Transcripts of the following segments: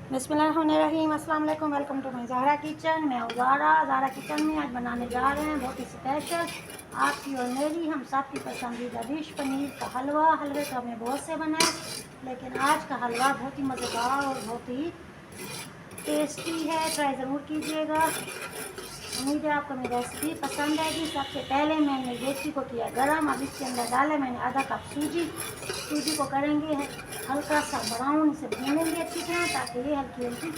बिस्मिल्लाहिर्रहमानिर्रहीम, अस्सलाम वालेकुम। Welcome to my Zara kitchen. मैं हूँ ज़ारा किचन में आज बनाने जा रहे हैं बहुत ही स्पेशल आपकी और मेरी हम सब की पसंदीदा डिश पनीर का हलवा। हलवे तो हमने बहुत से बनाए, लेकिन आज का हलवा बहुत ही मज़ेदार और बहुत ही टेस्टी है। ट्राई ज़रूर कीजिएगा। उम्मीद है आपको मेरी रेसिपी पसंद आएगी। सबसे पहले मैंने डेगची को किया गरम। अब इसके अंदर डाला मैंने आधा कप सूजी को करेंगे हल्का सा ब्राउन से भूनेंगे अच्छी तरह ताकि ये हल्की हल्की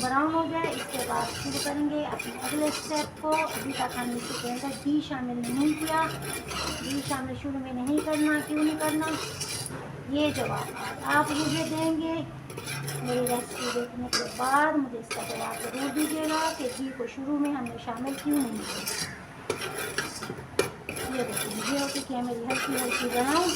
ब्राउन हो जाए। इसके बाद शुरू करेंगे अपने अगले स्टेप को। अभी तक हमने इसके अंदर घी शामिल नहीं किया। घी शामिल शुरू में नहीं करना। क्यों नहीं करना, ये जवाब आप मुझे देंगे मेरी रेसिपी देखने के बाद। मुझे इसका जवाब ज़रूर दीजिएगा कि घी को शुरू में हमने शामिल क्यों नहीं किया। ये देखिए ये हो चुकी है मेरी हल्की हल्की ब्राउन।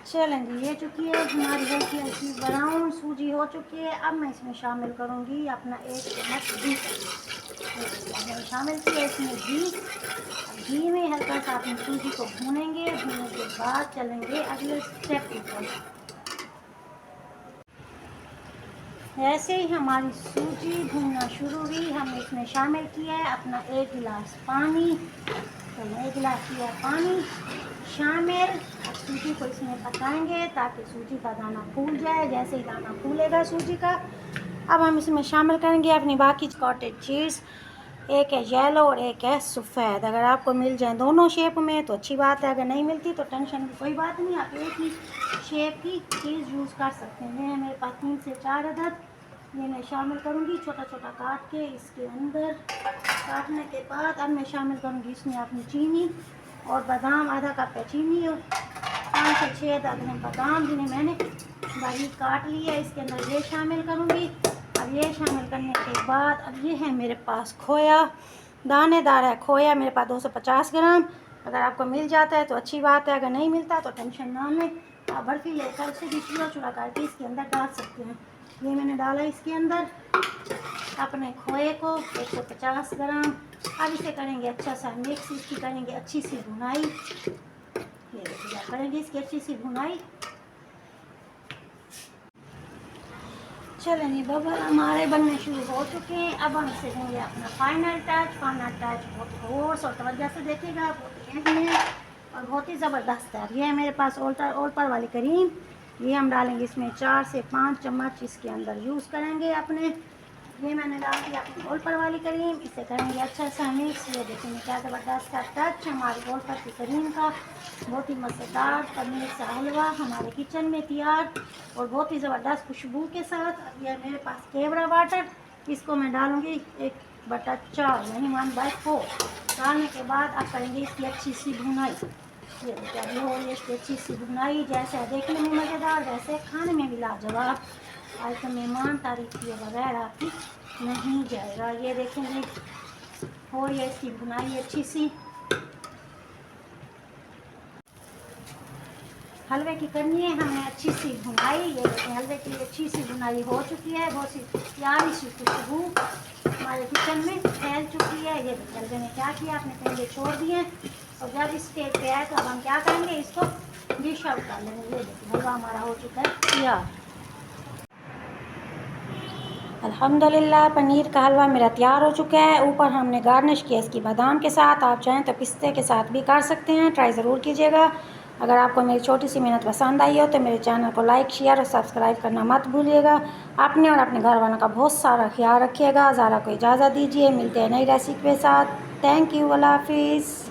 चलें जी, ये चुकी है हमारी हल्की हल्की ब्राउन सूजी हो चुकी है। अब मैं इसमें शामिल करूँगी अपना 1 चम्मच घी। मैंने शामिल किया इसमें घी में हल्का सा अपनी सूजी को भूनेंगे। भूनने के बाद चलेंगे अगले स्टेप की तरफ। ऐसे ही हमारी सूजी भूनना शुरू हुई, हमने इसमें शामिल किया है अपना 1 गिलास पानी। तो 1 गिलास किया पानी शामिल। अब सूजी को इसमें पकाएंगे ताकि सूजी का दाना फूल जाए। जैसे ही दाना फूलेगा सूजी का, अब हम इसमें शामिल करेंगे अपनी बाकी कॉटेज चीज़। एक है येलो और एक है सफ़ेद। अगर आपको मिल जाए दोनों शेप में तो अच्छी बात है, अगर नहीं मिलती तो टेंशन की कोई बात नहीं, आप एक ही शेप की चीज़ यूज़ कर सकते हैं। मेरे पास 3 से 4 अदद ये मैं शामिल करूँगी छोटा छोटा काट के इसके अंदर। काटने के बाद अब मैं शामिल करूँगी इसमें अपनी चीनी और बादाम। आधा कप है चीनी और 5 से 6 अदद हैं बादाम जिन्हें मैंने बारीक काट लिया। इसके अंदर ये शामिल करूँगी। अब ये शामिल करने के बाद अब ये है मेरे पास खोया, दानेदार है खोया मेरे पास 250 ग्राम। अगर आपको मिल जाता है तो अच्छी बात है, अगर नहीं मिलता तो टेंशन ना लें, आप बर्फ़ी लेकर उसे भी चूड़ा चूड़ा करके इसके अंदर डाल सकते हैं। ये मैंने डाला इसके अंदर अपने खोए को 150 ग्राम। अब इसे करेंगे अच्छा सा मिक्स, इसकी करेंगे अच्छी सी भुनाई। ये देखिए करेंगे इसकी अच्छी सी भुनाई। चलें, बबल हमारे बनने शुरू हो चुके हैं। अब हम इसे देंगे अपना फाइनल टच। बहुत गौर और तवज्जो से देखिएगा, बहुत ही अहम है और बहुत ही ज़बरदस्त है। ये है मेरे पास ओल्पर वाली करीम। ये हम डालेंगे इसमें 4 से 5 चम्मच इसके अंदर यूज़ करेंगे अपने। ये मैंने डाल दिया अपनी ओल्पर वाली करीम। इसे करेंगे अच्छा सा मिक्स। ये देखेंगे क्या ज़बरदस्त का टच हमारी ओल्पर की करीम का। बहुत ही मज़ेदार पनीर सा हलवा हमारे किचन में तैयार और बहुत ही ज़बरदस्त खुशबू के साथ। अब यह मेरे पास केवड़ा वाटर, इसको मैं डालूँगी 1/4 यानी 1/4। डालने के बाद अब करेंगे इसकी अच्छी सी भुनाई। ये देखिए हो रही है इसकी अच्छी सी भुनाई। जैसे देखने में मज़ेदार वैसे खाने में भी लाजवाब। आज तो मेहमान तारीफ किए बगैर आपकी नहीं जाएगा। ये देखेंगे हो रही है इसकी भुनाई अच्छी सी। हलवे की करनी है हमें अच्छी सी भुनाई। ये देखें हलवे की अच्छी सी भुनाई हो चुकी है। बहुत सी प्यारी सी खुशबू हमारे किचन में फैल चुकी है। ये देखिए हलवे ने क्या किया, आपने पहले छोड़ दिए और जब इस स्टेज पे आए तो अब हम क्या करेंगे, इसको डिश आउट कर लेंगे। ये देखिए हलवा हमारा हो चुका है तैयार। अल्हम्दुलिल्लाह पनीर का हलवा मेरा तैयार हो चुका है। ऊपर हमने गार्निश किया इसकी बादाम के साथ, आप चाहें तो पिस्ते के साथ भी कर सकते हैं। ट्राई ज़रूर कीजिएगा। अगर आपको मेरी छोटी सी मेहनत पसंद आई हो तो मेरे चैनल को लाइक शेयर और सब्सक्राइब करना मत भूलिएगा। अपने और अपने घर वालों का बहुत सारा ख्याल रखिएगा। ज़ारा को इजाज़त दीजिए, मिलते हैं नई रेसिपी के साथ। थैंक यू, अल्लाह हाफिज़।